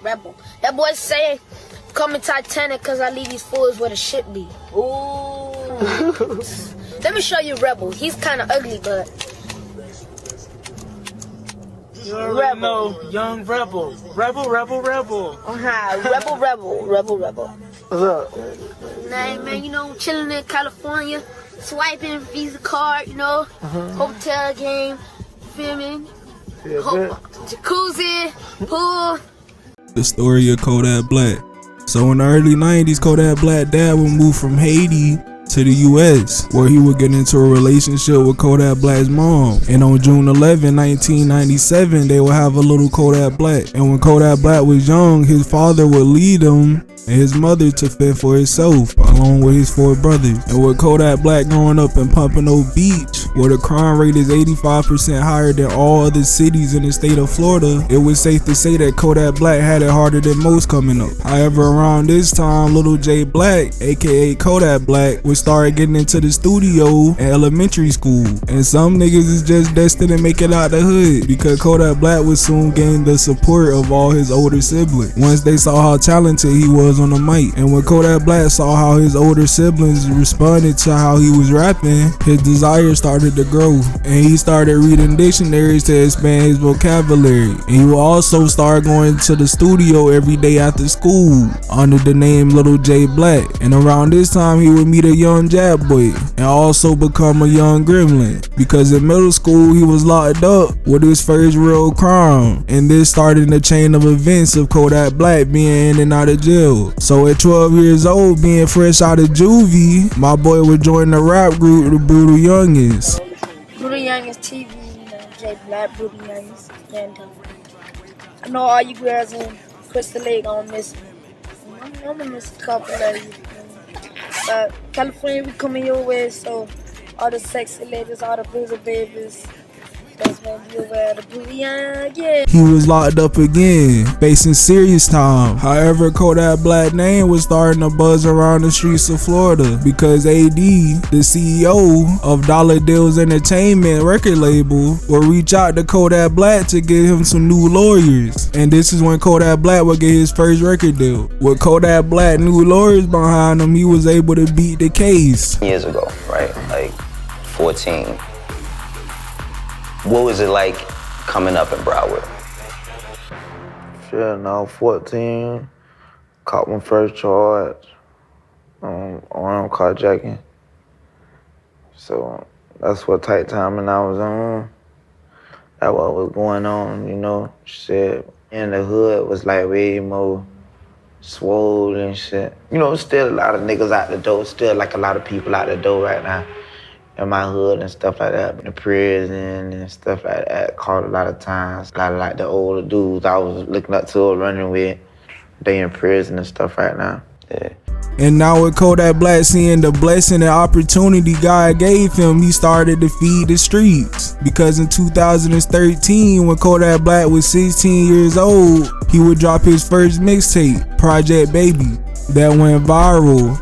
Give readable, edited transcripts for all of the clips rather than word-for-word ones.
rebel. That boy say, coming Titanic because I leave these fools where the ship be. Ooh. Let me show you Rebel. He's kind of ugly, but... You already know, young rebel. Rebel. Rebel. What's up? Nah, man, you know, chilling in California, swiping Visa card, you know, hotel game, filming, jacuzzi, pool. The story of Kodak Black. So in the early 90s, Kodak Black dad would move from Haiti to the US, where he would get into a relationship with Kodak Black's mom. And on June 11, 1997, they would have a little Kodak Black. And when Kodak Black was young, his father would lead him and his mother to fend for himself, along with his 4 brothers. And with Kodak Black growing up in Pompano Beach, where the crime rate is 85% higher than all other cities in the state of Florida, it was safe to say that Kodak Black had it harder than most coming up. However, around this time, little J Black, aka Kodak Black, would start getting into the studio in elementary school. And some niggas is just destined to make it out the hood, because Kodak Black would soon gain the support of all his older siblings once they saw how talented he was on the mic. And when Kodak Black saw how his older siblings responded to how he was rapping, his desire started to grow, and he started reading dictionaries to expand his vocabulary. And he would also start going to the studio every day after school under the name Little J Black. And around this time, he would meet a young Jackboy and also become a young gremlin, because in middle school he was locked up with his first real crime, and this started the chain of events of Kodak Black being in and out of jail. So at 12 years old, being fresh out of juvie, my boy would join the rap group, the Brutal Youngins. Brutal Youngins TV, you know, J Black, Brutal Youngins, and I know all you girls in Crystal Lake gonna miss me. I'm gonna miss a couple of you. But California, we coming your way, so all the sexy ladies, all the bruiser babies, that's gonna be over at the Brutal Young, yeah. He was locked up again, facing serious time. However, Kodak Black name was starting to buzz around the streets of Florida, because AD, the CEO of Dollar Deals Entertainment record label, would reach out to Kodak Black to get him some new lawyers. And this is when Kodak Black would get his first record deal. With Kodak Black new lawyers behind him, he was able to beat the case. Years ago, right? Like 14. What was it like coming up in Broward? Shit, now 14, caught my first charge, armed carjacking. So that's what tight timing I was on. That's what was going on, you know. Shit, in the hood was like way more swole and shit. You know, still a lot of niggas out the door, still like a lot of people out the door right now. In my hood and stuff like that, in the prison and stuff like that, caught a lot of times. A lot of like the older dudes I was looking up to or running with, they in prison and stuff right now. Yeah. And now with Kodak Black seeing the blessing and opportunity God gave him, he started to feed the streets. Because in 2013, when Kodak Black was 16 years old, he would drop his first mixtape, Project Baby, that went viral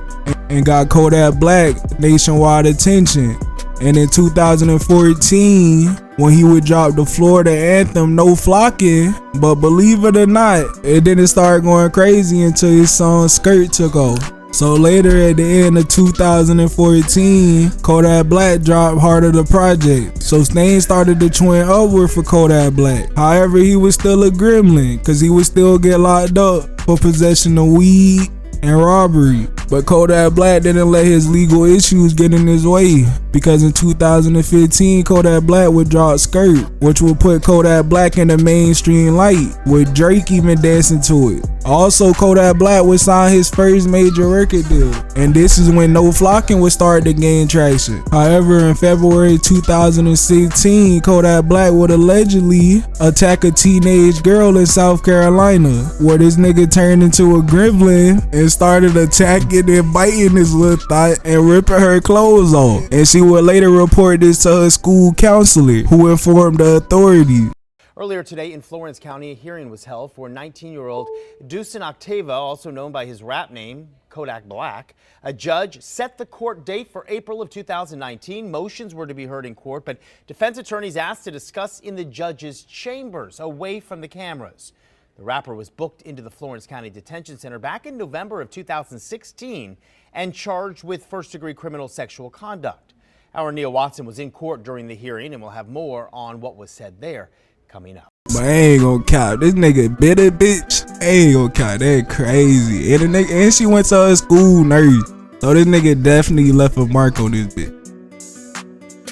and got Kodak Black nationwide attention. And in 2014, when he would drop the Florida anthem, No Flocking, but believe it or not, it didn't start going crazy until his song Skirt took off. So later at the end of 2014, Kodak Black dropped Heart of the Project. So things started to trend upward for Kodak Black. However, he was still a gremlin, cause he would still get locked up for possession of weed and robbery. But Kodak Black didn't let his legal issues get in his way, because in 2015, Kodak Black would drop Skirt, which would put Kodak Black in the mainstream light, with Drake even dancing to it. Also, Kodak Black would sign his first major record deal, and this is when No Flocking would start to gain traction. However, in February 2016, Kodak Black would allegedly attack a teenage girl in South Carolina, where this nigga turned into a gremlin and started attacking and biting his little thought and ripping her clothes off. And she would later report this to her school counselor, who informed the authorities. Earlier today in Florence County, a hearing was held for 19-year-old Huston Octava, also known by his rap name, Kodak Black. A judge set the court date for April of 2019. Motions were to be heard in court, but defense attorneys asked to discuss in the judge's chambers, away from the cameras. The rapper was booked into the Florence County Detention Center back in November of 2016 and charged with first-degree criminal sexual conduct. Our Neil Watson was in court during the hearing, and we'll have more on what was said there coming up. But I ain't gonna cap, this nigga bitter bitch. I ain't gonna cap, that crazy. And she went to her school nurse. So this nigga definitely left a mark on this bitch.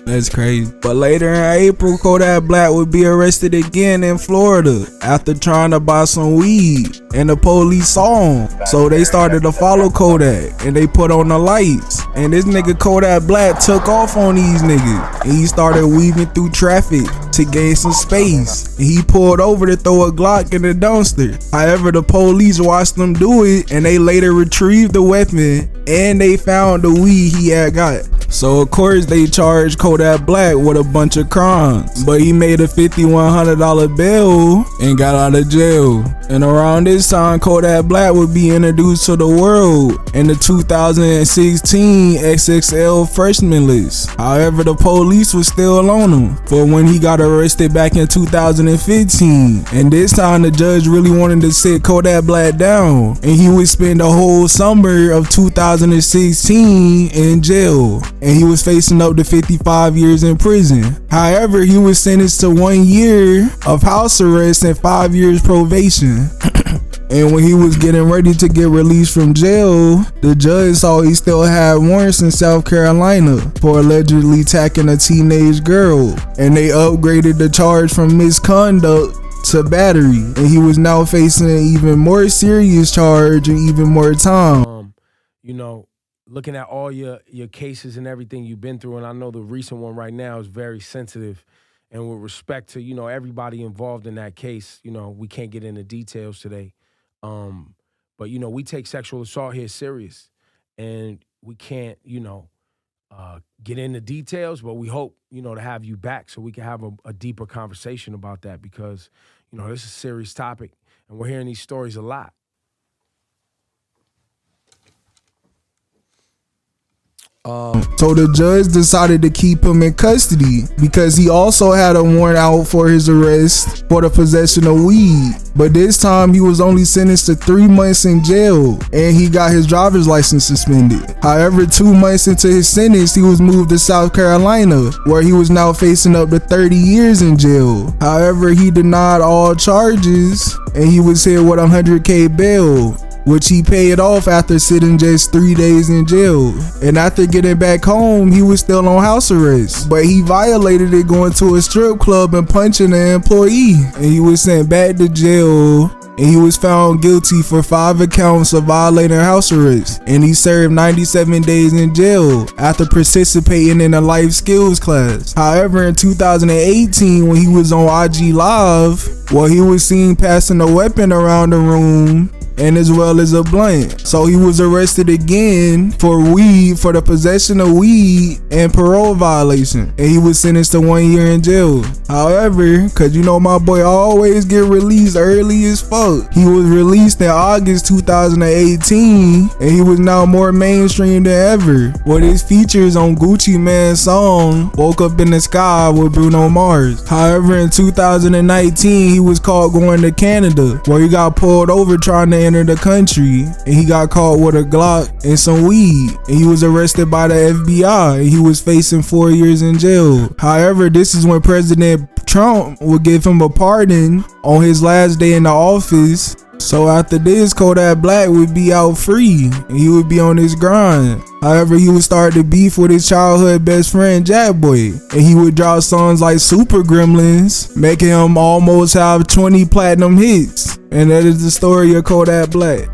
That's crazy. But later in April, Kodak Black would be arrested again in Florida after trying to buy some weed, and the police saw him. So they started to follow Kodak and they put on the lights. And this nigga Kodak Black took off on these niggas, and he started weaving through traffic to gain some space. And he pulled over to throw a Glock in the dumpster. However, the police watched him do it, and they later retrieved the weapon and they found the weed he had got. So of course they charged Kodak Black with a bunch of crimes, but he made a $5,100 bail and got out of jail. And around this time, Kodak Black would be introduced to the world in the 2016 XXL freshman list. However, the police was still on him for when he got arrested back in 2015. And this time the judge really wanted to sit Kodak Black down, and he would spend the whole summer of 2016 in jail. And he was facing up to 55 years in prison. However, he was sentenced to 1 year of house arrest and 5 years probation. And when he was getting ready to get released from jail, the judge saw he still had warrants in South Carolina for allegedly attacking a teenage girl, and they upgraded the charge from misconduct to battery, and he was now facing an even more serious charge and even more time. You know, looking at all your cases and everything you've been through, and I know the recent one right now is very sensitive, and with respect to, you know, everybody involved in that case, you know, we can't get into details today. But, you know, we take sexual assault here serious, and we can't, you know, get into details, but we hope, you know, to have you back so we can have a deeper conversation about that, because, you know, this is a serious topic, and we're hearing these stories a lot. So the judge decided to keep him in custody because he also had a warrant out for his arrest for the possession of weed. But this time he was only sentenced to 3 months in jail, and he got his driver's license suspended. However, 2 months into his sentence, he was moved to South Carolina, where he was now facing up to 30 years in jail. However, he denied all charges, and he was hit with $100K bail, which he paid off after sitting just 3 days in jail. And after getting back home, he was still on house arrest, but he violated it going to a strip club and punching an employee, and he was sent back to jail, and he was found guilty for 5 accounts of violating house arrest, and he served 97 days in jail after participating in a life skills class. However, in 2018, when he was on IG Live, well, he was seen passing a weapon around the room, and as well as a blunt. So he was arrested again for the possession of weed and parole violation, and he was sentenced to 1 year in jail. However, cause you know my boy always get released early as fuck, he was released in August 2018, and he was now more mainstream than ever with his features on Gucci Mane's song Woke Up in the Sky with Bruno Mars. However, in 2019 he was caught going to Canada, where he got pulled over trying to enter the country, and he got caught with a Glock and some weed, and he was arrested by the FBI, and he was facing 4 years in jail. However, this is when President Trump would give him a pardon on his last day in the office. So after this, Kodak Black would be out free, and he would be on his grind. However, he would start to beef with his childhood best friend Jackboy, and he would drop songs like Super Gremlins, making him almost have 20 platinum hits. And that is the story of Kodak Black.